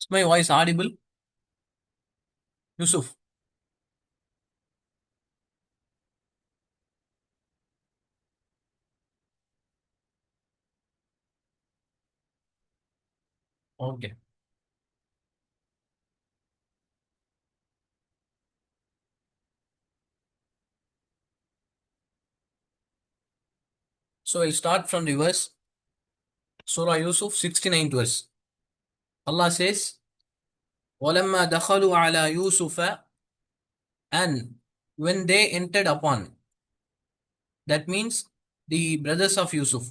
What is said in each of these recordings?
Is my voice audible? Yusuf. Okay. So I'll start from the verse. Surah Yusuf, 69th verse. Allah says, وَلَمَّا دَخَلُوا عَلَى يُوسُفَ, and when they entered upon, that means the brothers of Yusuf.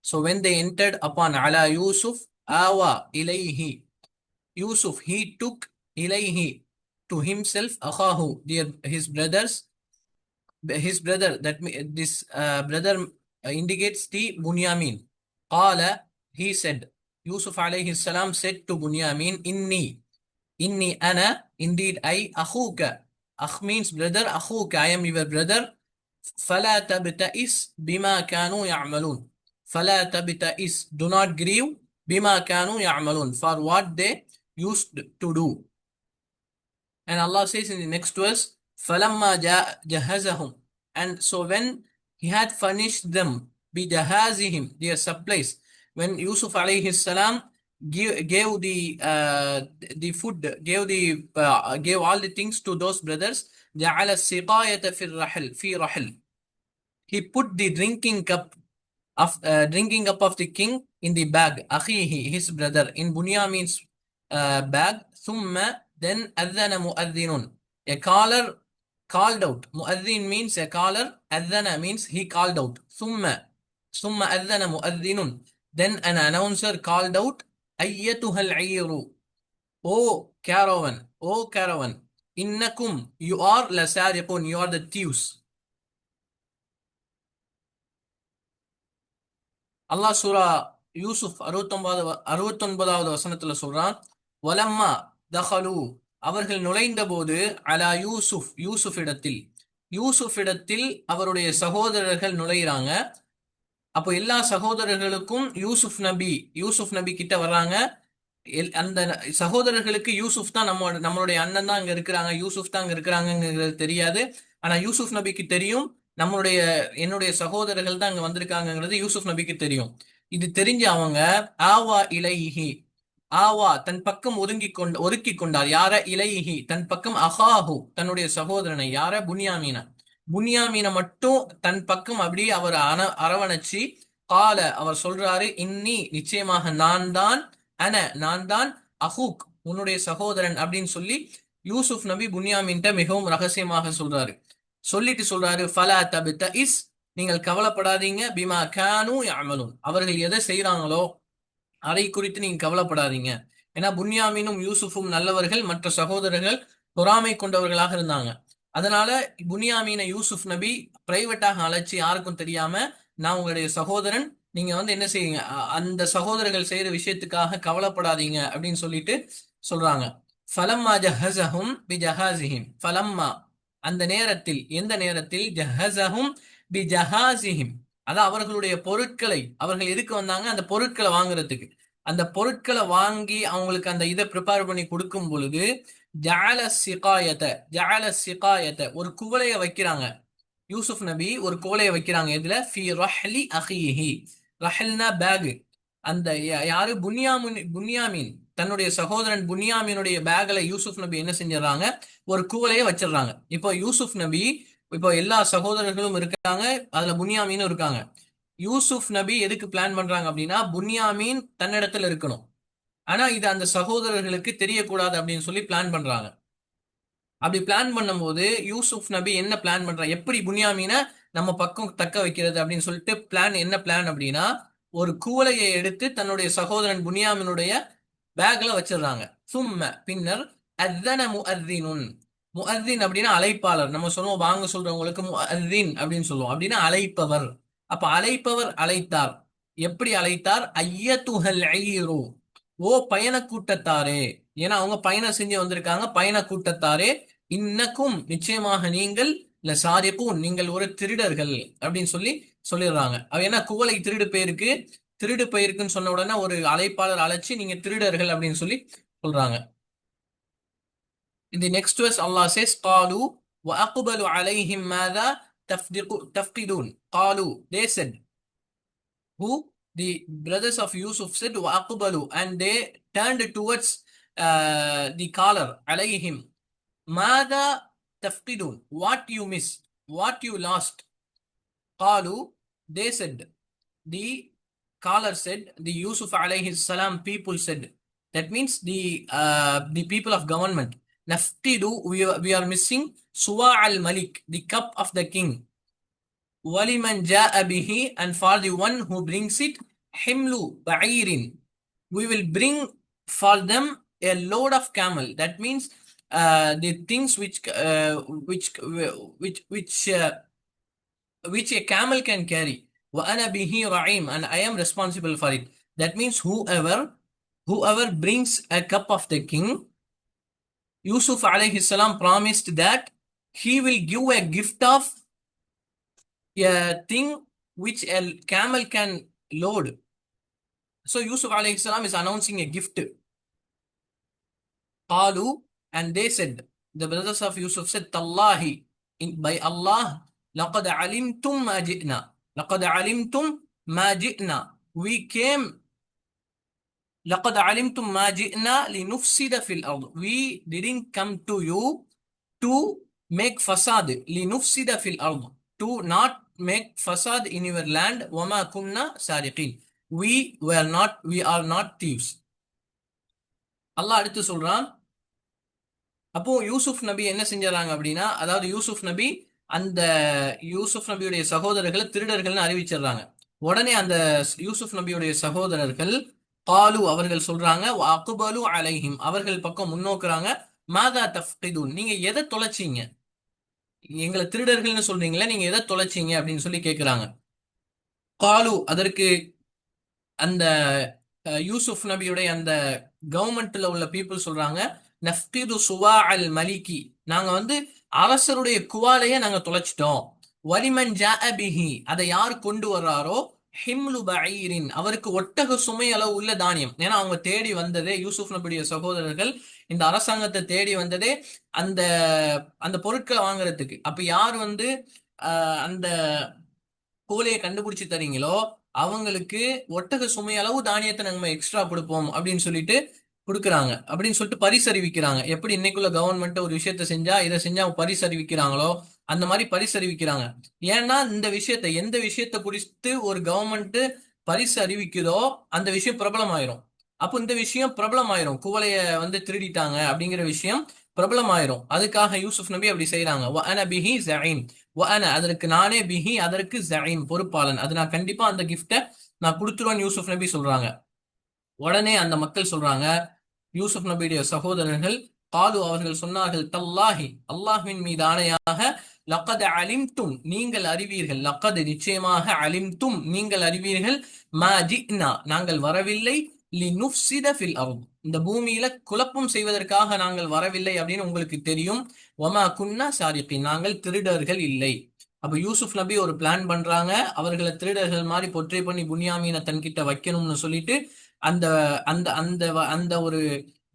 So when they entered upon ala Yusuf, awa ilayhi. Yusuf, he took ilayhi, to himself, akhahu, his brothers, his brother, this brother indicates the Bunyamin. Qala, he said, Yusuf alayhi salam said to Bunyamin, inni ana, indeed I, akhuka. Akh means brother, akhuka, I am your brother. فلا تبتئس بما كانوا يعملون. فلا تبتئس, do not grieve, بما كانوا يعملون, for what they used to do. And Allah says in the next verse, فَلَمَّا جَهَزَهُمْ, and so when he had furnished them, بِجَهَازِهِمْ, their supplies, when Yusuf alayhi salam gave the food, gave all the things to those brothers, جَعَلَ السِّقَايَةَ فِي رَحِلٍ, he put the drinking cup of the king in the bag, akhihi, his brother, in Bunyamin's bag. Thumma, then adhana muadhinun, a caller called out. Muadhin means a caller, adhana means he called out. Thumma adhana muadhinun, then an announcer called out, ayyatuhal ayru, O caravan, innakum, you are lasariqun, you are the thieves. அல்லாஹ் சூரா யூசுப் 69வது வசனத்துல சொல்றான், வலம்மா தஹலு, அவர்கள் நுழைந்த போது, அலா யூசுப் இடத்தில் அவருடைய சகோதரர்கள் நுழையிறாங்க. அப்போ எல்லா சகோதரர்களுக்கும் யூசுப் நபி கிட்ட வர்றாங்க. அந்த சகோதரர்களுக்கு யூசுப் தான் நம்மளுடைய அண்ணன் தான் அங்க இருக்கிறாங்க, யூசுப் தான் அங்க இருக்கிறாங்கிறது தெரியாது. ஆனா யூசுப் நபிக்கு தெரியும், என்னுடைய சகோதரர்கள் தான் அங்க வந்திருக்காங்கிறது யூசுப் நபிக்கு தெரியும். இது தெரிஞ்ச அவங்க ஆவா இலைஹி, ஆவா தன் பக்கம் ஒதுக்கி கொண்டார். யார? இலைஹி, தன் பக்கம், அஹாஹு, தன்னுடைய சகோதரனை, யார? புனியாமீன மட்டும் தன் பக்கம் அப்படியே அவர் அரவணைச்சு, கால, அவர் சொல்றாரு, நிச்சயமாக நான் தான் அஹூக், உன்னுடைய சகோதரன் அப்படின்னு சொல்லி யூசுப் நபி புனியாமின்ட்ட மிகவும் ரகசியமாக சொல்றாரு. சொல்லிட்டு சொல்றாரு, ஃபலா தபித்தஇஸ், நீங்கள் கவலைப்படாதீங்க, பிமா கானு யஅமலூன், அவர்கள் எதை செய்யறாங்களோ அதை குறித்து நீங்க கவலைப்படாதீங்க. ஏன்னா புன்யாமீனும் யூசுஃபும் நல்லவர்கள், மற்ற சகோதரர்கள் பொறாமை கொண்டவர்களாக இருந்தாங்க. அதனால புனியாமீனை யூசுப் நபி பிரைவேட்டாக அழைச்சி, யாருக்கும் தெரியாம, நான் உங்களுடைய சகோதரன், நீங்க என்ன செய்யுங்க, அந்த சகோதரர்கள் செய்யற விஷயத்துக்காக கவலைப்படாதீங்க அப்படின்னு சொல்லிட்டு சொல்றாங்க. ஃபலம்மா ஜஹஸஹும் பிஜஹாஸிஹிம், ஃபலம்மா, அந்த நேரத்தில், எந்த நேரத்தில், ஜஹஸஹும் பிஜஹாஸிஹிம், அதான் அவர்களுடைய பொருட்களை, அவர்கள் எதுக்கு வந்தாங்க, அந்த பொருட்களை வாங்குறதுக்கு. அந்த பொருட்களை வாங்கி அவங்களுக்கு அந்த இதை ப்ரிப்பேர் பண்ணி கொடுக்கும் பொழுது, ஜஅல சிகாயத, ஒரு குவளைய வைக்கிறாங்க. யூசுப் நபி ஒரு குவளைய வைக்கிறாங்க. இதுல ஃபி ரஹ்லி அஹீஹி, ரஹல்னா பேக், அந்த யாரு? புன்யாமின் தன்னுடைய சகோதரன் புன்யாமினுடைய பேக்ல யூசுப் நபி என்ன செஞ்சிடறாங்க, ஒரு குவளைய வச்சிடறாங்க. இப்போ யூசுப் நபி, இப்போ எல்லா சகோதரர்களும் இருக்காங்க, அதுல புன்யாமீனும் இருக்காங்க. யூசுப் நபி எதுக்கு பிளான் பண்றாங்க அப்படின்னா, புன்யாமீன் தன்னிடத்துல இருக்கணும், ஆனா இது அந்த சகோதரர்களுக்கு தெரியக்கூடாது அப்படின்னு சொல்லி பிளான் பண்றாங்க. அப்படி பிளான் பண்ணும்போது யூசுப் நபி என்ன பிளான் பண்றாங்க, எப்படி புன்யாமீனை நம்ம பக்கம் தக்க வைக்கிறது அப்படின்னு சொல்லிட்டு என்ன பிளான் அப்படின்னா, ஒரு குவளையை எடுத்து தன்னுடைய சகோதரன் புன்யாமினுடைய பேக்ல வச்சிடுறாங்க. பின்னர் அத்தன முஅத்தினுன், முஅத்தின் அப்படின்னா அழைப்பாளர். நம்ம சொல்லுவோம், வாங்க சொல்றவங்களுக்கு முஅத்தின் அப்படின்னு சொல்லுவோம், அப்படின்னா அழைப்பவர். அப்ப அழைப்பவர் அழைத்தார். எப்படி அழைத்தார்? ஐயத்துஹல் ஐரு, ஓ பயண கூட்டத்தாரே, ஏன்னா அவங்க பயணம் செஞ்சு வந்திருக்காங்க. பயண கூட்டத்தாரே, இன்னக்கும், நிச்சயமாக நீங்கள், இல்ல சாரிக்கும், நீங்கள் ஒரு திருடர்கள் அப்படின்னு சொல்லிடுறாங்க. அவ என்ன, குவளை திருடு பெயருக்குன்னு சொன்ன உடனே ஒரு அழைப்பாளர் அழைச்சி நீங்க திருடர்கள் அப்படின்னு சொல்லி சொல்றாங்க. In the next verse, Allah says, قالوا وأقبلوا عليهم ماذا تفقدون. قالوا, they said. Who? The brothers of Yusuf said, وأقبلوا, and they turned towards the caller, عليهم. ماذا تفقدون, what you missed, what you lost. قالوا, they said. The caller said, the Yusuf alayhi salam people said. That means the people of government. Naftidu, we are missing suwa al malik, the cup of the king. Waliman ja'a bihi, and for the one who brings it, himlu ba'irin, we will bring for them a load of camel. That means the things which a camel can carry. وَأَنَا بِهِ رَعِيمٌ, and I am responsible for it. That means whoever brings a cup of the king, Yusuf alayhi salam promised that he will give a gift of a thing which a camel can load. So Yusuf alayhi salam is announcing a gift. قالوا, and they said, the brothers of Yusuf said, Tallahi, by Allah, لَقَدْ عَلِمْتُمْ مَا جِئْنَا. لَقَدْ عَلِمْتُمْ مَا جِئْنَا. We came. لَقَدْ عَلِمْتُمْ مَا جِئْنَا لِنُفْسِدَ فِي الْأَرْضِ. We didn't come to you to make fasad. لِنُفْسِدَ فِي الْأَرْضِ. To not make fasad in your land. وَمَا كُنَّا سَارِقِينَ. We are not thieves. அல்லாஹ் அடுத்து சொல்றான். அப்போ யூசுப் நபி என்ன செஞ்சாங்க அப்படின்னா, அதாவது யூசுப் நபியுடைய சகோதரர்களை திருடர்கள்னு அறிவிச்சிடுறாங்க. உடனே அந்த யூசுப் நபியுடைய சகோதரர்கள் காலு, அவர்கள் சொல்றாங்க, அக்பலு அலைஹிம், அவர்கள் பக்கம் முன்னோக்குறாங்க, மாதா தஃப்கிதுன், நீங்க எதை தொலைச்சிங்க, எங்களை திருடர்கள்னு சொல்றீங்களா, நீங்க எதை தொலைச்சிங்க அப்படின்னு சொல்லி கேட்கிறாங்க. காலு, அதற்கு அந்த யூசுப் நபியுடைய அந்த கவர்மெண்ட்ல உள்ள பீப்புள் சொல்றாங்க, நஃப்கிது சுவா அல் மலிகி, நாங்க அரசருடைய குவாலையே நாங்க தொலைச்சிட்டோம். வலிமன் ஜாஅ பிஹி, அதை யார் கொண்டு வர்றாரோ, ஹிம்லு பஈரின், அவருக்கு ஒட்டக சுமை அளவு உள்ள தானியம். ஏன்னா அவங்க தேடி வந்ததே, யூசுப் நபியுடைய சகோதரர்கள் இந்த அரசாங்கத்தை தேடி வந்ததே அந்த அந்த பொருட்களை வாங்குறதுக்கு. அப்ப யார் அந்த கோலையை கண்டுபிடிச்சு தரீங்களோ அவங்களுக்கு ஒட்டக சுமை அளவு தானியத்தை நம்ம எக்ஸ்ட்ரா கொடுப்போம் அப்படின்னு சொல்லிட்டு கொடுக்குறாங்க. அப்படின்னு சொல்லிட்டு பரிசறிவிக்கிறாங்க. எப்படி இன்னைக்குள்ள கவர்மெண்ட் ஒரு விஷயத்த செஞ்சா இதை செஞ்சா பரிசறிவிக்கிறாங்களோ அந்த மாதிரி பரிசறிவிக்கிறாங்க. ஏன்னா எந்த விஷயத்தை குறித்து ஒரு கவர்மெண்ட் பரிசு அறிவிக்குதோ அந்த விஷயம் பிரபலமாயிரும். அப்போ இந்த விஷயம் பிரபலமாயிரும், குவளைய திருடிட்டாங்க அப்படிங்கிற விஷயம் பிரபலமாயிரும். அதுக்காக யூசுப் நபி அப்படி செய்யறாங்க. அதற்கு நானே பிஹி, அதற்கு ஜஈம், பொறுப்பாளன். அது நான் கண்டிப்பா அந்த கிஃப்டை நான் கொடுத்துருவேன் யூசுப் நபி சொல்றாங்க. உடனே அந்த மக்கள் சொல்றாங்க, யூசுப் நபியுடைய சகோதரர்கள், காலு, அவர்கள் சொன்னார்கள், தல்லாஹி, அல்லாஹ்வின் மீது ஆணையாக, லக்கத் அலிம்தும், நீங்கள் அறிவீர்கள், லக்கத் நிச்சயமாக, அலிம்தும் நீங்கள் அறிவீர்கள், மா ஜிஅ்னா நாங்கள் வரவில்லை, லினுஃப்ஸித ஃபில் அர்த், இந்த பூமியில குழப்பம் செய்வதற்காக நாங்கள் வரவில்லை அப்படின்னு உங்களுக்கு தெரியும். வமா குன்னா சாரிகீன், நாங்கள் திருடர்கள் இல்லை. அப்ப யூசுப் நபி ஒரு பிளான் பண்றாங்க, அவர்களை திருடர்கள் மாதிரி பொற்றை பண்ணி புன்யாமீனை தன்கிட்ட வைக்கணும்னு சொல்லிட்டு அந்த அந்த அந்த அந்த ஒரு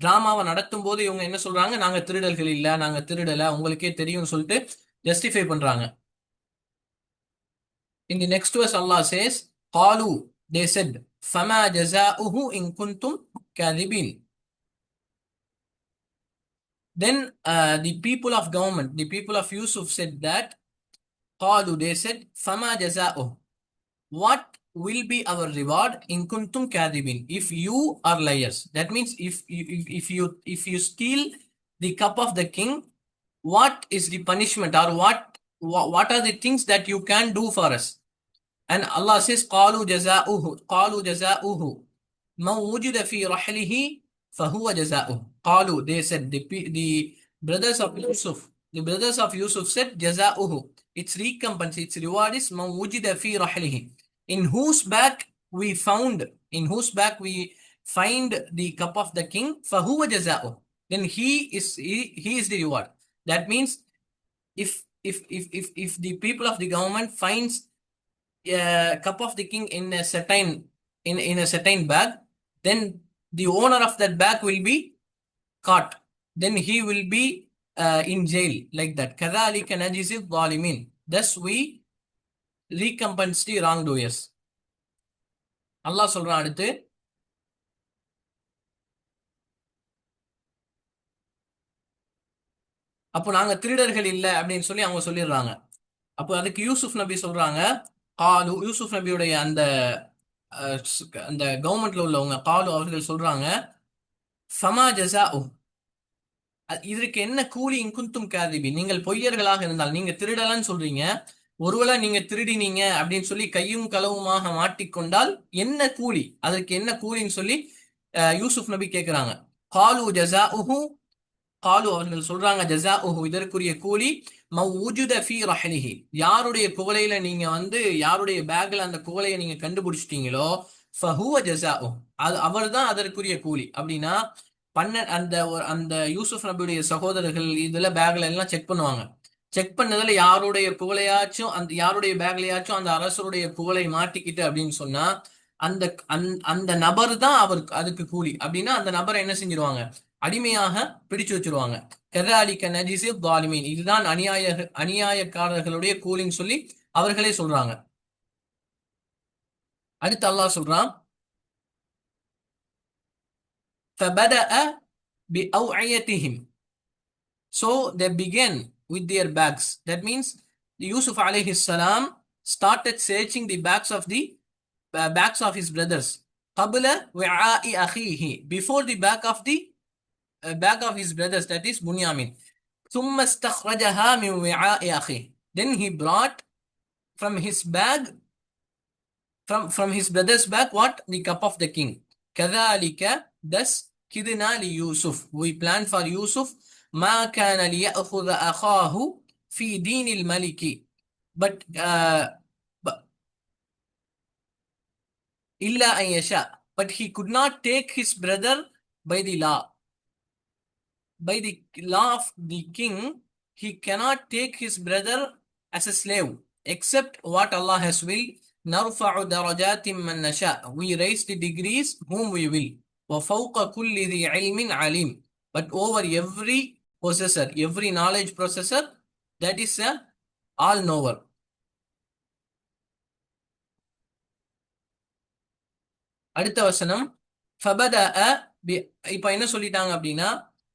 டிராமாவை நடத்தும் போது இவங்க என்ன சொல்றாங்க, நாங்க திருடர்கள் இல்ல, நாங்க திருடல, உங்களுக்கே தெரியும் சொல்லிட்டு ஜஸ்டிஃபை பண்றாங்க. In the next verse Allah says, qalu, they said, fama jaza'uhu in kuntum kadhibin. Then the people of government, the people of Yusuf said that, qalu, they said, fama jaza'uhu, what will be our reward in kuntum kadhibin, if you are liars. That means if you steal the cup of the king, what is the punishment, or what are the things that you can do for us? And Allah says, qalu jaza'uhu man wujida fi rahlihi fahuwa jaza'uhu. Qalu, they said, the brothers of Yusuf said, jaza'uhu, its recompense, its reward is man wujida fi rahlihi, in whose back we find the cup of the king, fahuwa jaza'uhu, then he is the reward. That means if the people of the government finds a cup of the king in a certain bag, then the owner of that bag will be the reward. That means if the people of the government finds a cup of the king in a certain bag, then the owner of that bag will be the reward. That means if the people of the government finds a cup of the king in a certain bag, then the owner of that bag will be the reward. That means if the people of the government finds a cup of the king in a certain bag, then the owner of that bag will be the reward. caught, then he will be in jail, like that. كذلك نجزي الظالمين. Thus we recompense the wrongdoers. அல்லாஹ் சொல்றான் அடுத்து, அப்போ நாங்க திருடர்கள் இல்லை அப்படின்னு சொல்லி அவங்க சொல்லிடுறாங்க. அப்போ அதுக்கு யூசுப் நபி சொல்றாங்க, காலு, யூசுப் நபியுடைய அந்த அந்த கவர்மெண்ட்ல உள்ளவங்க காலு அவர்கள் சொல்றாங்க, ஃபமா ஜஸாஉ, இதற்கு என்ன கூலி இன்குந்தும் காதிபி, நீங்கள் பொய்யர்களாக இருந்தால், நீங்க திருடலன்னு சொல்றீங்க, ஒருவேளை நீங்க திருடினீங்க அப்படின்னு சொல்லி கையும் களவுமாக மாட்டிக்கொண்டால் என்ன கூலி, அதற்கு என்ன கூலின்னு சொல்லி யூசுப் நபி கேட்கிறாங்க. காலு ஜஸாஉஹு, காலு அவர்கள் சொல்றாங்க, ஜஸாஉஹு இதற்குரிய கூலி, மவ்ஜுத ஃபீ ரஹ்லிஹி, யாருடைய குவளையில நீங்க யாருடைய பேக்ல அந்த குவளையை நீங்க கண்டுபிடிச்சிட்டீங்களோ, ஃபஹுவ ஜஸாஉ, அது அவர்தான் அதற்குரிய கூலி. அப்படின்னா அந்த அந்த யூசுப் நபியுடைய சகோதரர்கள் இதுல பேக்ல எல்லாம் செக் பண்ணுவாங்க. செக் பண்ணதுல யாருடைய குவளையாச்சும் அந்த யாருடைய பேக்லயாச்சும் அந்த அரசருடைய குவளை மாட்டிக்கிட்டு அப்படின்னு சொன்னா அந்த அந்த நபர் தான் அவருக்கு அதுக்கு கூலி. அப்படின்னா அந்த நபரை என்ன செஞ்சிருவாங்க, அடிமையாக பிடிச்சு வச்சிருவாங்க. கெர்ராலிக்க நஜிசி தாலிமீன், இதுதான் அநியாயக்காரர்களுடைய கூலின்னு சொல்லி அவர்களே சொல்றாங்க. அடுத்து அல்லாஹ் சொல்றான், فبدأ بأوعيتهم, so they began with their bags. That means Yusuf alayhi salam started searching the bags of his brothers. قبل وعاء أخيه, before the bag of his brothers, that is Bunyamin. ثم استخرجها من وعاء أخيه, then he brought from his bag, from his brother's bag, what? The cup of the king. كذلك, thus كدنا ليوسف, we planned for Yusuf, ما كان ليأخذ أخاه في دين الملك, but إلا أن يشاء, but he could not take his brother by the law. By the law of the king, he cannot take his brother as a slave, except what Allah has willed. نرفع درجات من نشاء, we raise the degrees whom we will. وفوق كل ذي علم عليم, but over every possessor, every knowledge possessor, that is a all knower. அடுத்த வசனம், இப்ப என்ன சொல்லிட்டாங்க அப்படின்னா,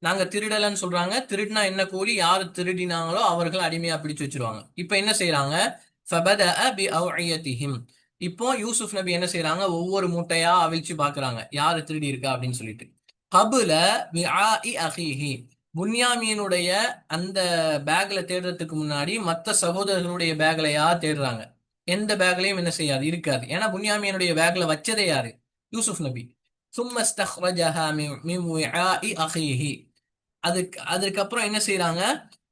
நாங்க திருடலன்னு சொல்றாங்க. திருடினா என்ன கூலி, யாரு திருடினாங்களோ அவர்கள் அடிமையா பிடிச்சு வச்சிருவாங்க. இப்ப என்ன செய்யறாங்க, இப்போ யூசுப் நபி என்ன செய்யறாங்க, ஒவ்வொரு மூட்டையா அவிழ்ச்சி பாக்குறாங்க யாரு திருடி இருக்கா அப்படின்னு சொல்லிட்டு. கபுல அஹீஹி, புன்யாமீனுடைய அந்த பேக்ல தேடுறதுக்கு முன்னாடி மற்ற சகோதரர்களுடைய பேக்லையா தேடுறாங்க. எந்த பேக்லயும் என்ன செய்யாது, இருக்காது. ஏன்னா புன்யாமீனுடைய பேக்ல வச்சதே யாரு, யூசுப் நபி. அதுக்கப்புறம் என்ன செய்யறாங்க,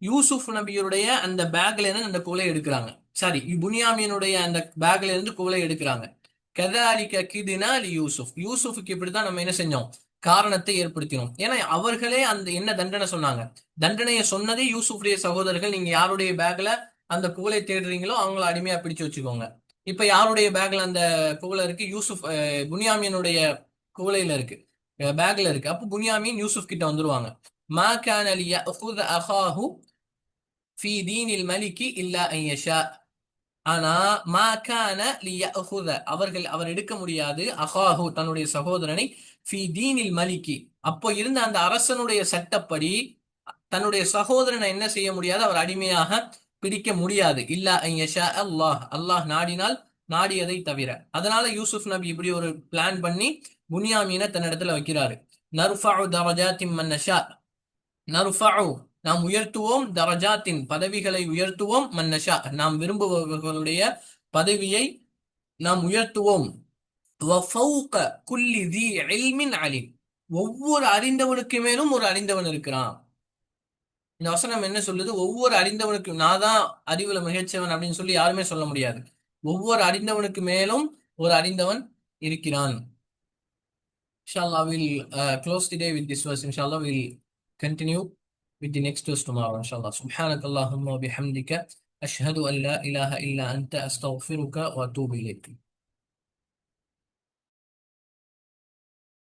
யூசுப் நபியுடைய அந்த பேக்ல இருந்து அந்த குவளை எடுக்கிறாங்க. சாரி, புனியாமியனுடைய அந்த பேக்ல இருந்து குவளை எடுக்கிறாங்க. கதாலிக்க கிதினா யூசுப், யூசுஃபுக்கு இப்படித்தான் நம்ம என்ன செஞ்சோம், காரணத்தை ஏற்படுத்தினோம். ஏன்னா அவர்களே அந்த என்ன தண்டனை சொன்னாங்க, தண்டனையை சொன்னதே யூசுஃபுடைய சகோதரர்கள், நீங்க யாருடைய பேக்ல அந்த குவளை தேடுறீங்களோ அவங்கள அடிமையா பிடிச்சு வச்சுக்கோங்க. இப்ப யாருடைய பேக்ல அந்த குவளை இருக்கு, யூசுப் புனியாமியனுடைய குவளையில இருக்கு, பேக்ல இருக்கு. அப்ப புனியாமின் யூசுப் கிட்ட வந்துருவாங்க. மா கான லியஅஹுத அஹாஹு ஃபீ தீனில் மலிகி இல்லா அன் யஷா, ஆனா மா கான லியஅஹுத, அவர் எடுக்க முடியாது, அஹாஹு தன்னுடைய சகோதரனை, ஃபீ தீனில் மலிகி, அப்போ இருந்த அந்த அரசனுடைய சட்டப்படி தன்னுடைய சகோதரனை என்ன செய்ய முடியாது, அவர் அடிமையாக பிடிக்க முடியாது. இல்லா அன் யஷா அல்லாஹ், அல்லாஹ் நாடினால், நாடியதை தவிர. அதனால யூசுப் நபி இப்படி ஒரு பிளான் பண்ணி புனியாமீனை தன்னிடத்துல வைக்கிறாரு. நர்ஃபஉ தரஜாத்தின் மன் நஷா, நர்ஃபஉ நாம் உயர்த்துவோம், தரஜாத்தின் பதவிகளை உயர்த்துவோம், மன் நஷா நாம் விரும்புபவர்களுடைய பதவியை நாம் உயர்த்துவோம். வஃபௌக குல்லி தி இல்மின் அலீம், ஒவ்வொரு அறிந்தவனுக்கு மேலும் ஒரு அறிந்தவன் இருக்கிறான். இந்த வசனம் என்ன சொல்லுது, ஒவ்வொரு அறிந்தவனுக்கு, நான் தான் அறிவுல மிகச்சவன் அப்படின்னு சொல்லி யாருமே சொல்ல முடியாது. ஒவ்வொரு அறிந்தவனுக்கு மேலும் ஒரு அறிந்தவன் இருக்கிறான். Inshallah, we'll close the day with this verse. Inshallah, we'll continue with the next verse tomorrow. Inshallah. Subhanakallahumma bihamdika ashhadu an la ilaha illa anta astaghfiruka wa atubu ilayk.